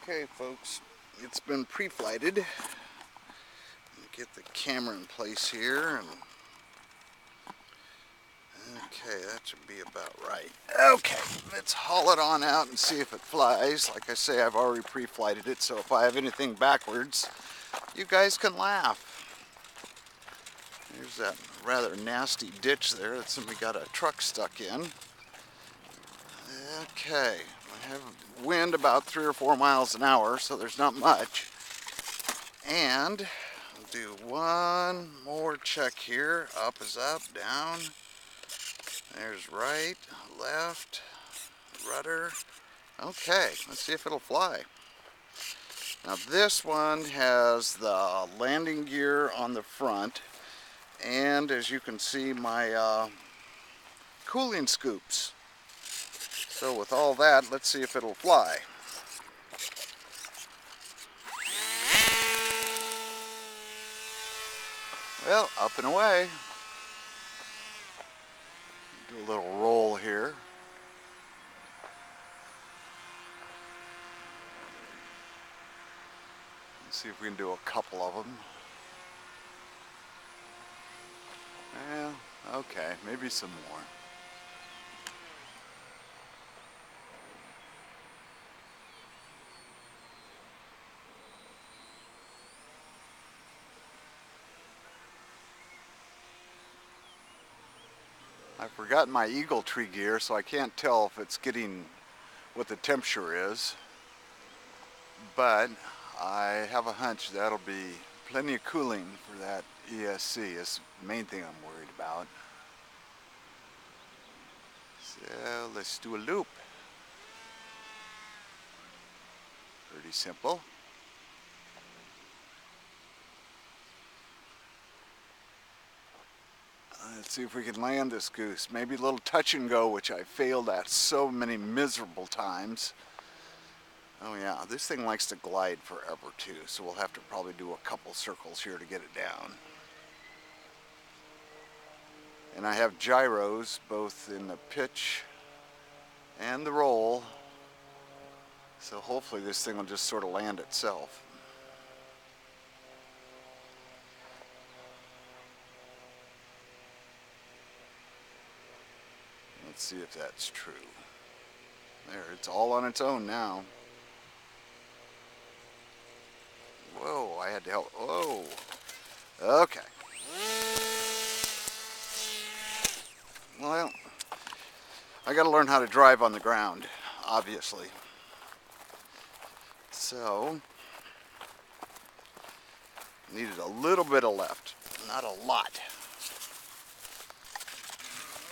Okay, folks, it's been pre-flighted. Get the camera in place here, and okay, that should be about right. Okay, let's haul it on out and see if it flies. Like I say, I've already pre-flighted it, so if I have anything backwards, you guys can laugh. There's that rather nasty ditch there that somebody got a truck stuck in. Okay, I have wind about 3 or 4 miles an hour, so there's not much. And I'll do one more check here. Up is up, down. There's right, left, rudder. Okay, let's see if it'll fly. Now this one has the landing gear on the front, and as you can see, my cooling scoops. So with all that, let's see if it'll fly. Well, up and away. Do a little roll here. Let's see if we can do a couple of them. Well, okay, maybe some more. I've forgotten my eagle tree gear, so I can't tell if it's getting what the temperature is. But I have a hunch that'll be plenty of cooling for that ESC. Is the main thing I'm worried about. So let's do a loop. Pretty simple. Let's see if we can land this goose. Maybe a little touch and go, which I failed at so many miserable times. Oh yeah, this thing likes to glide forever too, so we'll have to probably do a couple circles here to get it down. And I have gyros both in the pitch and the roll, so hopefully this thing will just sort of land itself. Let's see if that's true. There, it's all on its own now. Whoa, I had to help. Whoa. Okay. Well, I got to learn how to drive on the ground, obviously. So, needed a little bit of left, not a lot.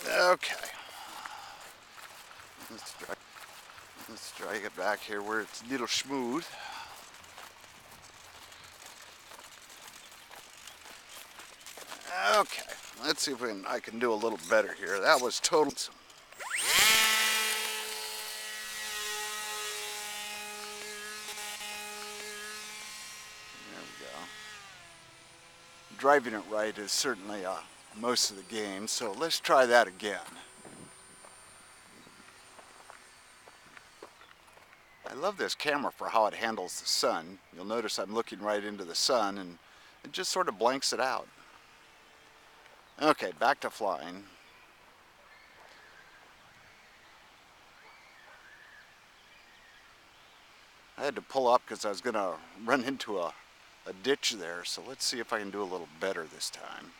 Okay. Let's drag it back here where it's a little smooth. Okay, let's see if I can do a little better here. That was total. There we go. Driving it right is certainly most of the game, so let's try that again. I love this camera for how it handles the sun. You'll notice I'm looking right into the sun and it just sort of blanks it out. Okay, back to flying. I had to pull up because I was going to run into a ditch there, so let's see if I can do a little better this time.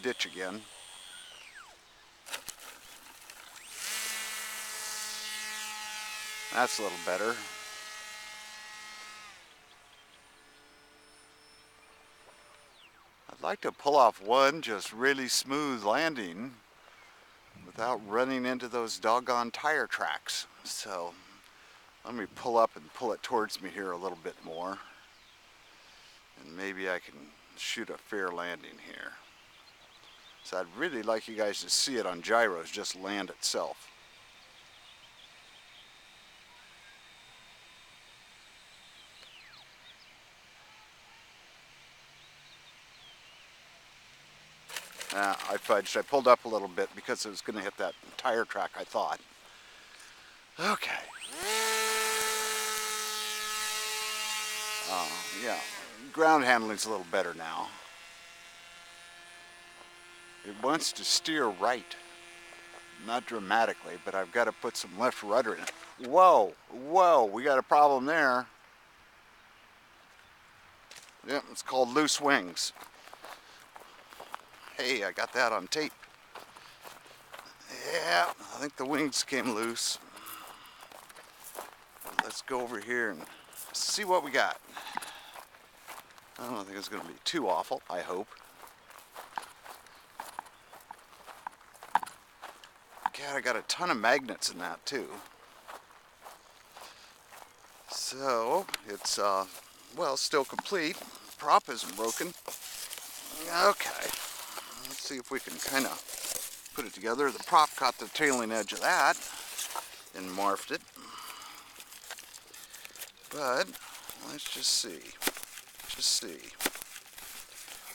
Ditch again. That's a little better. I'd like to pull off one just really smooth landing without running into those doggone tire tracks. So let me pull up and pull it towards me here a little bit more. And maybe I can shoot a fair landing here. So I'd really like you guys to see it on gyros just land itself. I fudged. I pulled up a little bit because it was going to hit that tire track, I thought. Okay. Yeah, ground handling's a little better now. It wants to steer right. Not dramatically, but I've got to put some left rudder in it. Whoa, whoa, we got a problem there. Yep, it's called loose wings. Hey, I got that on tape. Yeah, I think the wings came loose. Let's go over here and see what we got. I don't think it's going to be too awful, I hope. God, I got a ton of magnets in that too. So, it's, well, still complete. Prop isn't broken. Okay, let's see if we can kind of put it together. The prop caught the trailing edge of that and morphed it. But, let's just see.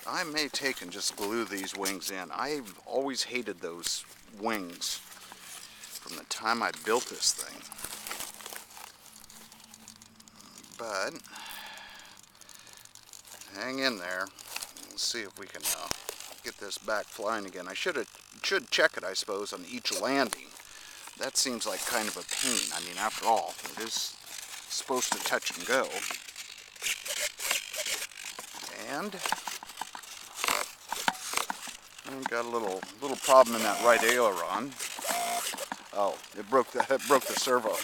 I may take and just glue these wings in. I've always hated those wings from the time I built this thing. But hang in there. Let's see if we can get this back flying again. I should check it, I suppose, on each landing. That seems like kind of a pain. I mean, after all, it is supposed to touch and go. And I've got a little problem in that right aileron. Oh, it broke the servo.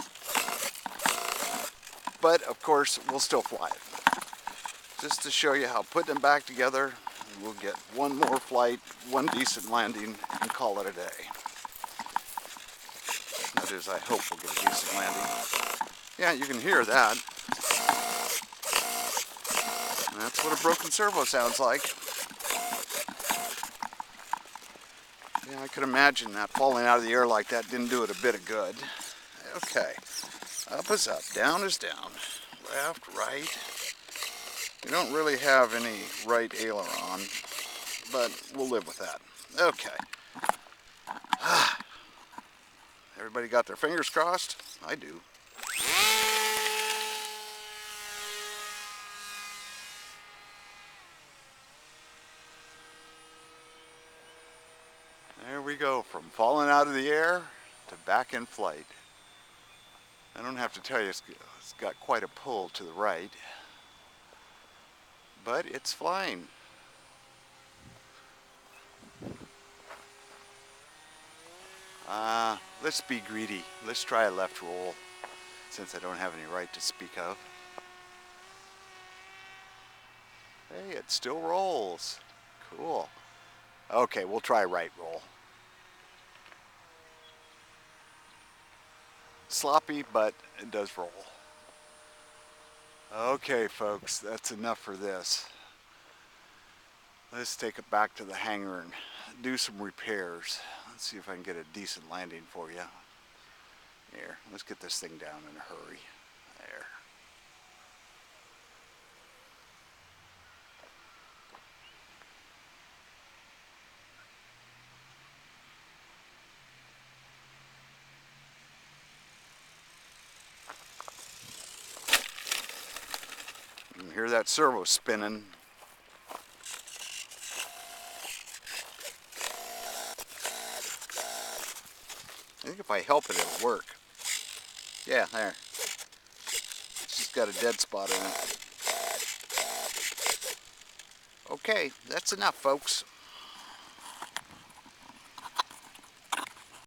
But of course, we'll still fly it. Just to show you how putting them back together, we'll get one more flight, one decent landing, and call it a day. That is, I hope we'll get a decent landing. Yeah, you can hear that. That's what a broken servo sounds like. Yeah, I could imagine that falling out of the air like that didn't do it a bit of good. Okay, up is up, down is down, left, right. We don't really have any right aileron, but we'll live with that. Okay. Everybody got their fingers crossed? I do. There we go, from falling out of the air to back in flight. I don't have to tell you, it's got quite a pull to the right, but it's flying. Let's be greedy. Let's try a left roll, since I don't have any right to speak of. Hey, it still rolls. Cool. Okay, we'll try right roll. Sloppy, but it does roll. Okay, folks, that's enough for this. Let's take it back to the hangar and do some repairs. Let's see if I can get a decent landing for you. Here, let's get this thing down in a hurry. There. You can hear that servo spinning. I think if I help it, it'll work. Yeah, there. It's just got a dead spot in it. Okay, that's enough, folks.